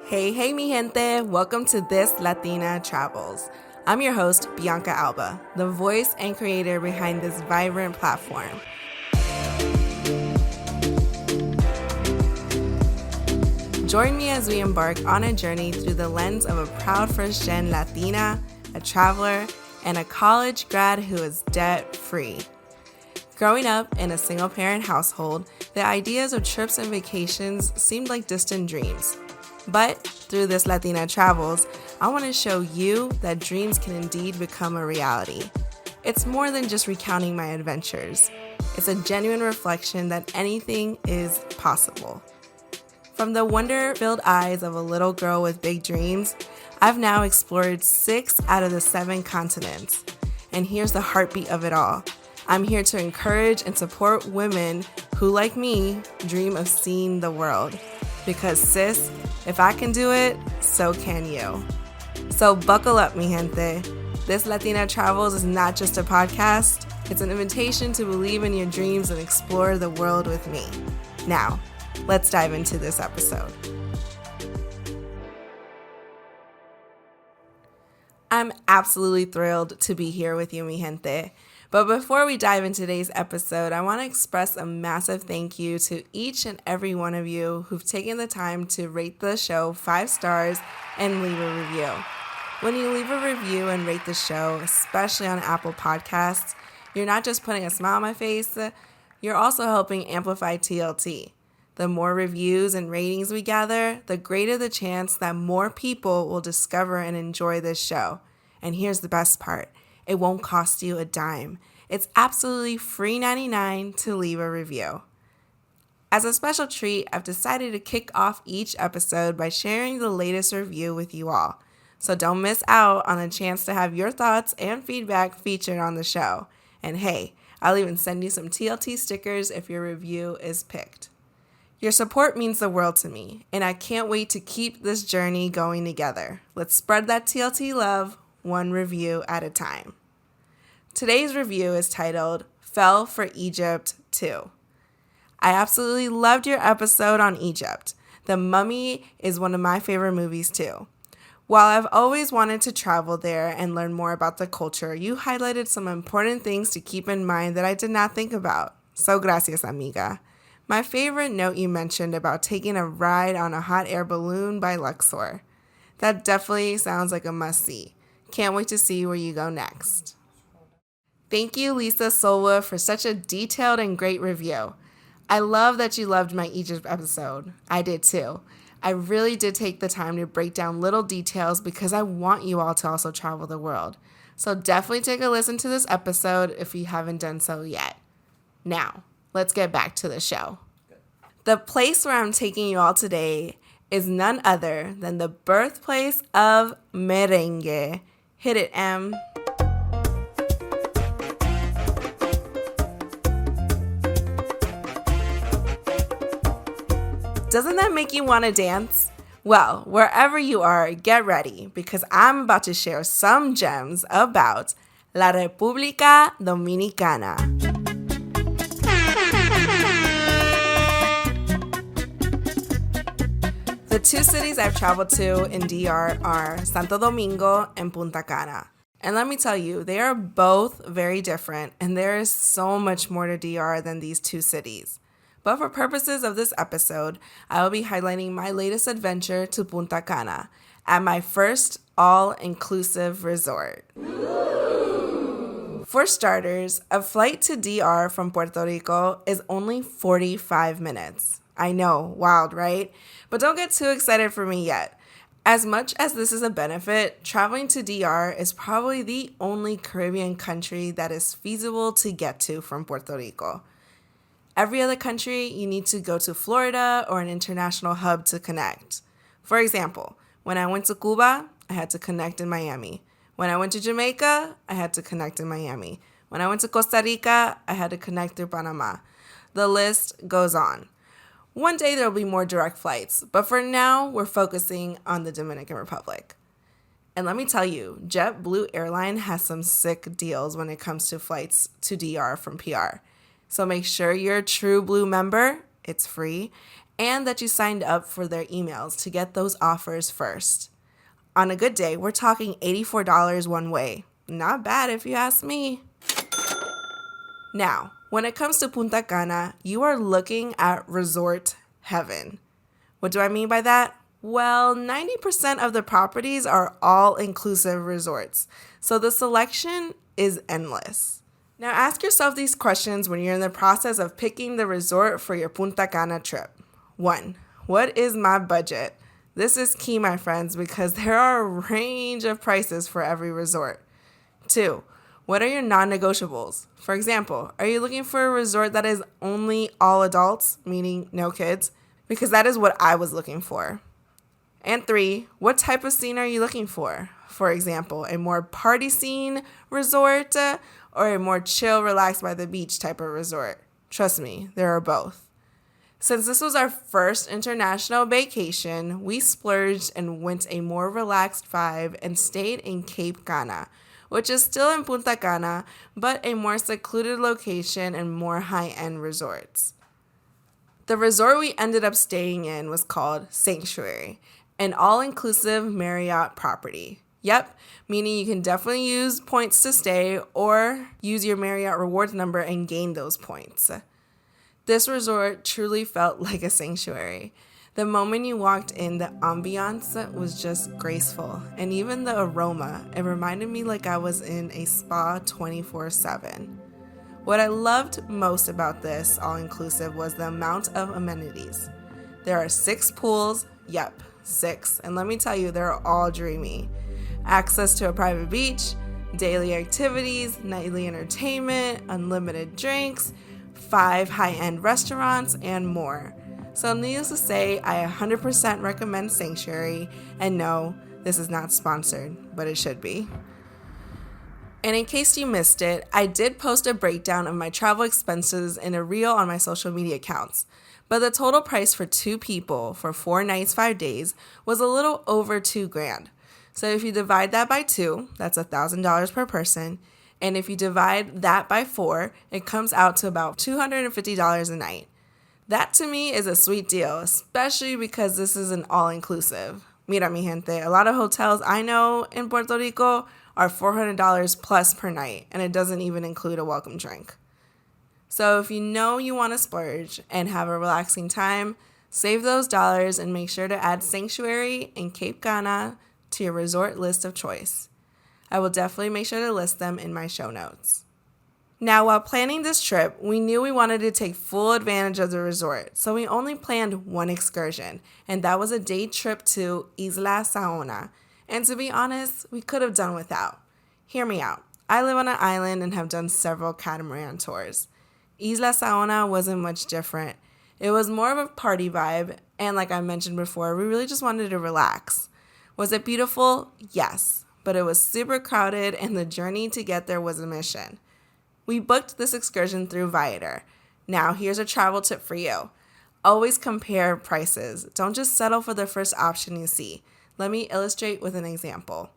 Hey, mi gente. Welcome to This Latina Travels. I'm your host, Bianca Alba, the voice and creator behind this vibrant platform. Join me as we embark on a journey through the lens of a proud first-gen Latina, a traveler, and a college grad who is debt-free. Growing up in a single-parent household, the ideas of trips and vacations seemed like distant dreams. But through This Latina Travels, I want to show you that dreams can indeed become a reality. It's more than just recounting my adventures. It's a genuine reflection that anything is possible. From the wonder-filled eyes of a little girl with big dreams, I've now explored 6 out of the 7 continents. And here's the heartbeat of it all. I'm here to encourage and support women who, like me, dream of seeing the world. Because sis, if I can do it, so can you. So buckle up, mi gente. This Latina Travels is not just a podcast. It's an invitation to believe in your dreams and explore the world with me. Now, let's dive into this episode. I'm absolutely thrilled to be here with you, mi gente. But before we dive into today's episode, I want to express a massive thank you to each and every one of you who've taken the time to rate the show 5 stars and leave a review. When you leave a review and rate the show, especially on Apple Podcasts, you're not just putting a smile on my face, you're also helping amplify TLT. The more reviews and ratings we gather, the greater the chance that more people will discover and enjoy this show. And here's the best part. It won't cost you a dime. It's absolutely free 99 to leave a review. As a special treat, I've decided to kick off each episode by sharing the latest review with you all. So don't miss out on a chance to have your thoughts and feedback featured on the show. And hey, I'll even send you some TLT stickers if your review is picked. Your support means the world to me, and I can't wait to keep this journey going together. Let's spread that TLT love one review at a time. Today's review is titled, Fell for Egypt 2. I absolutely loved your episode on Egypt. The Mummy is one of my favorite movies too. While I've always wanted to travel there and learn more about the culture, you highlighted some important things to keep in mind that I did not think about. So gracias, amiga. My favorite note you mentioned about taking a ride on a hot air balloon by Luxor. That definitely sounds like a must-see. Can't wait to see where you go next. Thank you, Lisa Solwa, for such a detailed and great review. I love that you loved my Egypt episode. I did too. I really did take the time to break down little details because I want you all to also travel the world. So definitely take a listen to this episode if you haven't done so yet. Now, let's get back to the show. The place where I'm taking you all today is none other than the birthplace of merengue. Hit it, M. Doesn't that make you want to dance? Well, wherever you are, get ready because I'm about to share some gems about La Republica Dominicana. The 2 cities I've traveled to in DR are Santo Domingo and Punta Cana. And let me tell you, they are both very different, and there is so much more to DR than these 2 cities. But for purposes of this episode, I will be highlighting my latest adventure to Punta Cana at my first all-inclusive resort. For starters, a flight to DR from Puerto Rico is only 45 minutes. I know, wild, right? But don't get too excited for me yet. As much as this is a benefit, traveling to DR is probably the only Caribbean country that is feasible to get to from Puerto Rico. Every other country, you need to go to Florida or an international hub to connect. For example, when I went to Cuba, I had to connect in Miami. When I went to Jamaica, I had to connect in Miami. When I went to Costa Rica, I had to connect through Panama. The list goes on. One day there will be more direct flights, but for now, we're focusing on the Dominican Republic. And let me tell you, JetBlue Airline has some sick deals when it comes to flights to DR from PR. So make sure you're a True Blue member, it's free, and that you signed up for their emails to get those offers first. On a good day, we're talking $84 one way. Not bad if you ask me. Now, when it comes to Punta Cana, you are looking at resort heaven. What do I mean by that? Well, 90% of the properties are all-inclusive resorts, so the selection is endless. Now ask yourself these questions when you're in the process of picking the resort for your Punta Cana trip. 1. What is my budget? This is key, my friends, because there are a range of prices for every resort. 2. What are your non-negotiables? For example, are you looking for a resort that is only all adults, meaning no kids? Because that is what I was looking for. And 3, what type of scene are you looking for? For example, a more party scene resort or a more chill, relaxed by the beach type of resort? Trust me, there are both. Since this was our first international vacation, we splurged and went a more relaxed vibe and stayed in Cap Cana, which is still in Punta Cana, but a more secluded location and more high-end resorts. The resort we ended up staying in was called Sanctuary, an all-inclusive Marriott property. Yep, meaning you can definitely use points to stay or use your Marriott rewards number and gain those points. This resort truly felt like a sanctuary. The moment you walked in, the ambiance was just graceful, and even the aroma, it reminded me like I was in a spa 24/7. What I loved most about this all-inclusive was the amount of amenities. There are 6 pools, yep, 6, and let me tell you, they're all dreamy. Access to a private beach, daily activities, nightly entertainment, unlimited drinks, 5 high-end restaurants, and more. So needless to say, I 100% recommend Sanctuary, and no, this is not sponsored, but it should be. And in case you missed it, I did post a breakdown of my travel expenses in a reel on my social media accounts. But the total price for 2 people for 4 nights, 5 days was a little over $2,000. So if you divide that by 2, that's $1,000 per person. And if you divide that by 4, it comes out to about $250 a night. That to me is a sweet deal, especially because this is an all-inclusive. Mira, mi gente, a lot of hotels I know in Puerto Rico are $400 plus per night, and it doesn't even include a welcome drink. So if you know you want to splurge and have a relaxing time, save those dollars and make sure to add Sanctuary and Cap Cana to your resort list of choice. I will definitely make sure to list them in my show notes. Now, while planning this trip, we knew we wanted to take full advantage of the resort, so we only planned one excursion, and that was a day trip to Isla Saona. And to be honest, we could have done without. Hear me out. I live on an island and have done several catamaran tours. Isla Saona wasn't much different. It was more of a party vibe, and like I mentioned before, we really just wanted to relax. Was it beautiful? Yes, but it was super crowded and the journey to get there was a mission. We booked this excursion through Viator. Now, here's a travel tip for you. Always compare prices. Don't just settle for the first option you see. Let me illustrate with an example.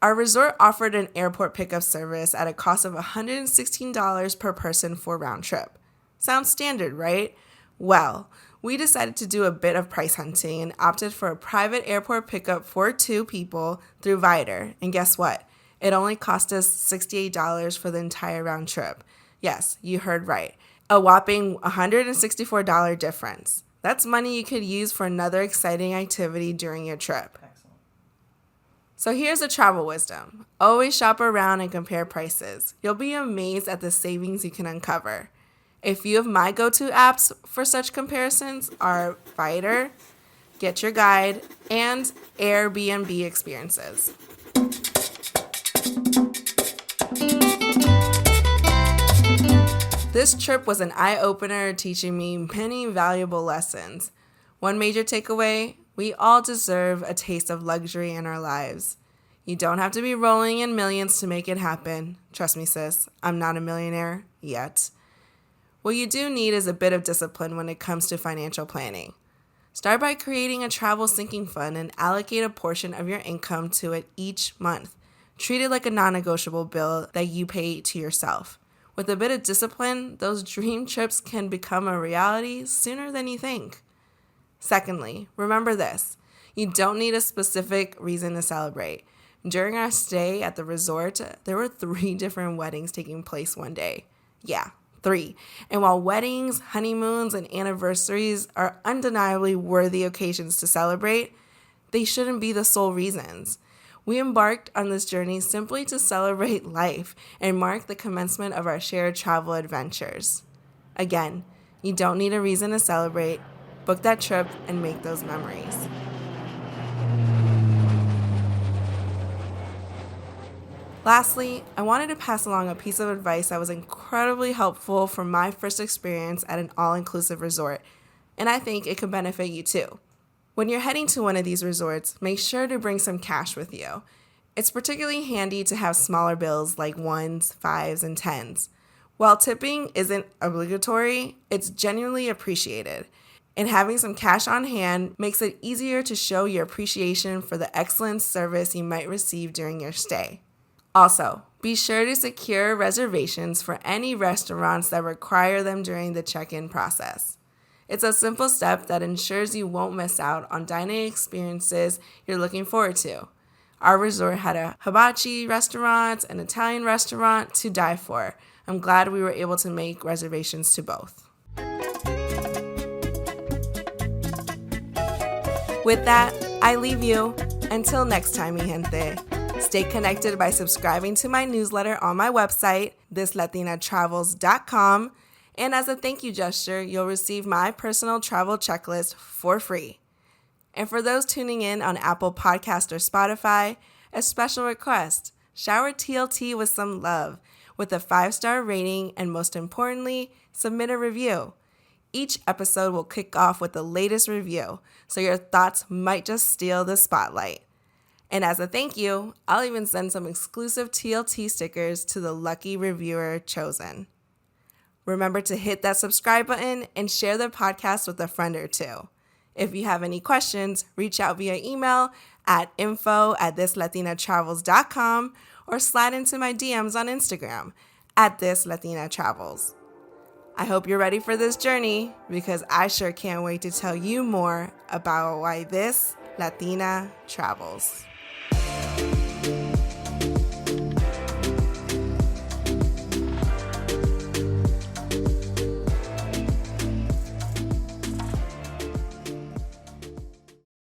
Our resort offered an airport pickup service at a cost of $116 per person for round trip. Sounds standard, right? Well, we decided to do a bit of price hunting and opted for a private airport pickup for 2 people through Viator. And guess what? It only cost us $68 for the entire round trip. Yes, you heard right. A whopping $164 difference. That's money you could use for another exciting activity during your trip. Excellent. So here's a travel wisdom. Always shop around and compare prices. You'll be amazed at the savings you can uncover. A few of my go-to apps for such comparisons are Viator, Get Your Guide, and Airbnb Experiences. This trip was an eye-opener, teaching me many valuable lessons. One major takeaway, we all deserve a taste of luxury in our lives. You don't have to be rolling in millions to make it happen. Trust me, sis, I'm not a millionaire yet. What you do need is a bit of discipline when it comes to financial planning. Start by creating a travel sinking fund and allocate a portion of your income to it each month. Treat it like a non-negotiable bill that you pay to yourself. With a bit of discipline, those dream trips can become a reality sooner than you think. Secondly, remember this. You don't need a specific reason to celebrate. During our stay at the resort, there were 3 different weddings taking place one day. Yeah, 3. And while weddings, honeymoons, and anniversaries are undeniably worthy occasions to celebrate, they shouldn't be the sole reasons. We embarked on this journey simply to celebrate life and mark the commencement of our shared travel adventures. Again, you don't need a reason to celebrate. Book that trip and make those memories. Lastly, I wanted to pass along a piece of advice that was incredibly helpful for my first experience at an all-inclusive resort, and I think it could benefit you too. When you're heading to one of these resorts, make sure to bring some cash with you. It's particularly handy to have smaller bills like 1s, 5s, and 10s. While tipping isn't obligatory, it's genuinely appreciated. And having some cash on hand makes it easier to show your appreciation for the excellent service you might receive during your stay. Also, be sure to secure reservations for any restaurants that require them during the check-in process. It's a simple step that ensures you won't miss out on dining experiences you're looking forward to. Our resort had a hibachi restaurant, an Italian restaurant to die for. I'm glad we were able to make reservations to both. With that, I leave you. Until next time, mi gente. Stay connected by subscribing to my newsletter on my website, thislatinatravels.com. And as a thank you gesture, you'll receive my personal travel checklist for free. And for those tuning in on Apple Podcast or Spotify, a special request: shower TLT with some love, with a 5-star rating, and most importantly, submit a review. Each episode will kick off with the latest review, so your thoughts might just steal the spotlight. And as a thank you, I'll even send some exclusive TLT stickers to the lucky reviewer chosen. Remember to hit that subscribe button and share the podcast with a friend or two. If you have any questions, reach out via email at info@thislatinatravels.com or slide into my DMs on Instagram at This Latina Travels. I hope you're ready for this journey, because I sure can't wait to tell you more about why This Latina Travels.